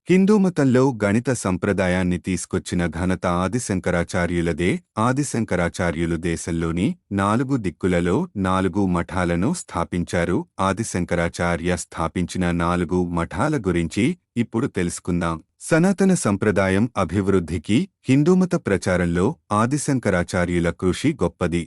హిందూమతంలో గణిత సంప్రదాయాన్ని తీసుకొచ్చిన ఘనత ఆదిశంకరాచార్యులదే. ఆదిశంకరాచార్యులు దేశంలోని 4 దిక్కులలో 4 మఠాలను స్థాపించారు. ఆదిశంకరాచార్య స్థాపించిన 4 మఠాల గురించి ఇప్పుడు తెలుసుకుందాం. సనాతన సంప్రదాయం అభివృద్ధికి హిందూమత ప్రచారంలో ఆదిశంకరాచార్యుల కృషి గొప్పది.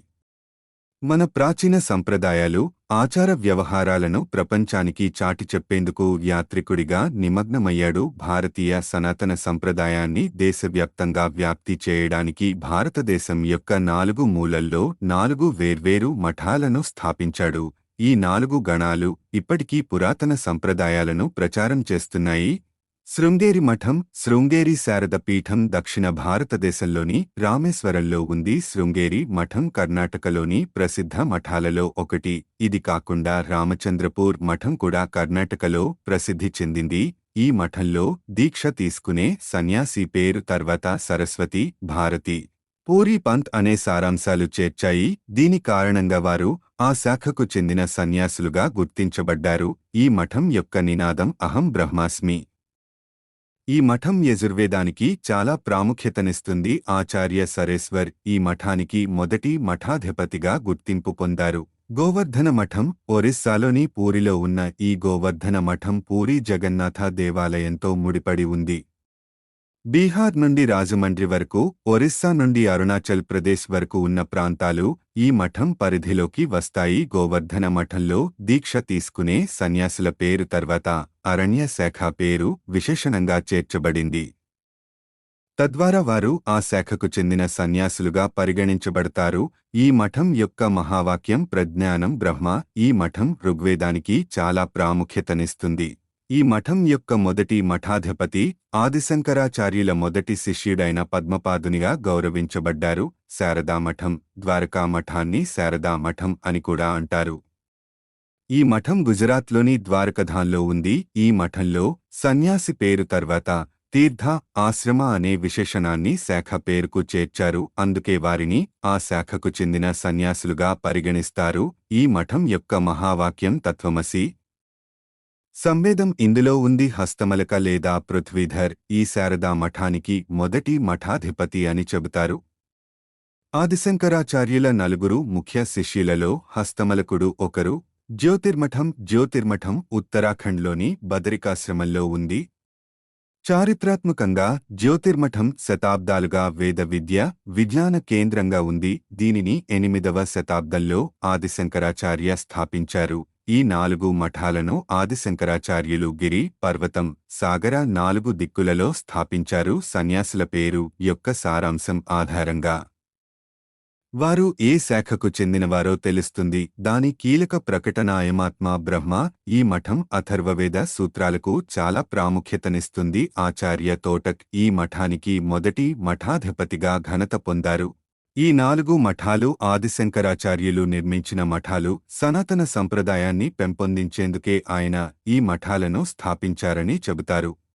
మన ప్రాచీన సంప్రదాయాలు, ఆచార వ్యవహారాలను ప్రపంచానికి చాటి చెప్పేందుకు యాత్రికుడిగా నిమగ్నమయ్యాడు. భారతీయ సనాతన సంప్రదాయాన్ని దేశవ్యాప్తంగా వ్యాప్తి చేయడానికి భారతదేశం యొక్క 4 మూలల్లో 4 వేర్వేరు మఠాలను స్థాపించాడు. ఈ 4 గణాలు ఇప్పటికీ పురాతన సంప్రదాయాలను ప్రచారం చేస్తున్నాయి. శృంగేరి మఠం, శృంగేరి శారద పీఠం దక్షిణ భారతదేశంలోని రామేశ్వరంలో ఉంది. శృంగేరి మఠం కర్ణాటకలోని ప్రసిద్ధ మఠాలలో ఒకటి. ఇది కాకుండా రామచంద్రపూర్ మఠం కూడా కర్ణాటకలో ప్రసిద్ధి చెందింది. ఈ మఠంలో దీక్ష తీసుకునే సన్యాసి పేరు తర్వాత సరస్వతి, భారతి, పూరీ పంత్ అనే సారాంశాలు చేర్చాయి. దీని కారణంగా వారు ఆ శాఖకు చెందిన సన్యాసులుగా గుర్తించబడ్డారు. ఈ మఠం యొక్క నినాదం అహం బ్రహ్మాస్మి. ఈ మఠం యజుర్వేదానికి చాలా ప్రాముఖ్యతనిస్తుంది. ఆచార్య సరేశ్వర్ ఈ మఠానికి మొదటి మఠాధిపతిగా గుర్తింపు పొందారు. గోవర్ధన మఠం ఒరిస్సాలోని పూరిలో ఉన్న ఈ గోవర్ధన మఠం పూరీ జగన్నాథ దేవాలయంతో ముడిపడి ఉంది. బీహార్ నుండి రాజమండ్రి వరకు, ఒరిస్సా నుండి అరుణాచల్ ప్రదేశ్ వరకు ఉన్న ప్రాంతాలు ఈ మఠం పరిధిలోకి వస్తాయి. గోవర్ధన మఠంలో దీక్ష తీసుకునే సన్యాసుల పేరు తర్వాత అరణ్య శాఖ పేరు విశేషణంగా చేర్చబడింది. తద్వారా వారు ఆ శాఖకు చెందిన సన్యాసులుగా పరిగణించబడతారు. ఈ మఠం యొక్క మహావాక్యం ప్రజ్ఞానం బ్రహ్మ. ఈ మఠం ఋగ్వేదానికి చాలా ప్రాముఖ్యతనిస్తుంది. ఈ మఠం యొక్క మొదటి మఠాధిపతి ఆదిశంకరాచార్యుల మొదటి శిష్యుడైన పద్మపాదునిగా గౌరవించబడ్డారు. శారదామఠం, ద్వారకా మఠాన్ని శారదా మఠం అని కూడా అంటారు. ఈ మఠం గుజరాత్లోని ద్వారకధాంలో ఉంది. ఈ మఠంలో సన్యాసి పేరు తర్వాత తీర్థ, ఆశ్రమ అనే విశేషణాన్ని శాఖ పేరుకు చేర్చారు. అందుకే వారిని ఆ శాఖకు చెందిన సన్యాసులుగా పరిగణిస్తారు. ఈ మఠం యొక్క మహావాక్యం తత్వమసి. సంవేదం ఇందులో ఉంది. హస్తమలక లేదా పృథ్వీధర్ ఈ శారదా మఠానికి మొదటి మఠాధిపతి అని చెబుతారు. ఆదిశంకరాచార్యుల 4 ముఖ్య శిష్యులలో హస్తమలకుడు ఒకరు. జ్యోతిర్మఠం ఉత్తరాఖండ్లోని బదరికాశ్రమంలో ఉంది. చారిత్రాత్మకంగా జ్యోతిర్మఠం శతాబ్దాలుగా వేద విద్య, విజ్ఞాన కేంద్రంగా ఉంది. దీనిని 8వ శతాబ్దంలో ఆదిశంకరాచార్య స్థాపించారు. ఈ 4 మఠాలను ఆదిశంకరాచార్యులు గిరి, పర్వతం, సాగర 4 దిక్కులలో స్థాపించారు. సన్యాసుల పేరు యొక్క సారాంశం ఆధారంగా వారు ఏ శాఖకు చెందినవారో తెలుస్తుంది. దాని కీలక ప్రకటన అయమాత్మ బ్రహ్మ. ఈ మఠం అథర్వవేద సూత్రాలకు చాలా ప్రాముఖ్యతనిస్తుంది. ఆచార్య తోటక్ ఈ మఠానికి మొదటి మఠాధిపతిగా ఘనత పొందారు. ఈ 4 మఠాలు ఆదిశంకరాచార్యులు నిర్మించిన మఠాలు. సనాతన సంప్రదాయాన్ని పెంపొందించేందుకే ఆయన ఈ మఠాలను స్థాపించారని చెబుతారు.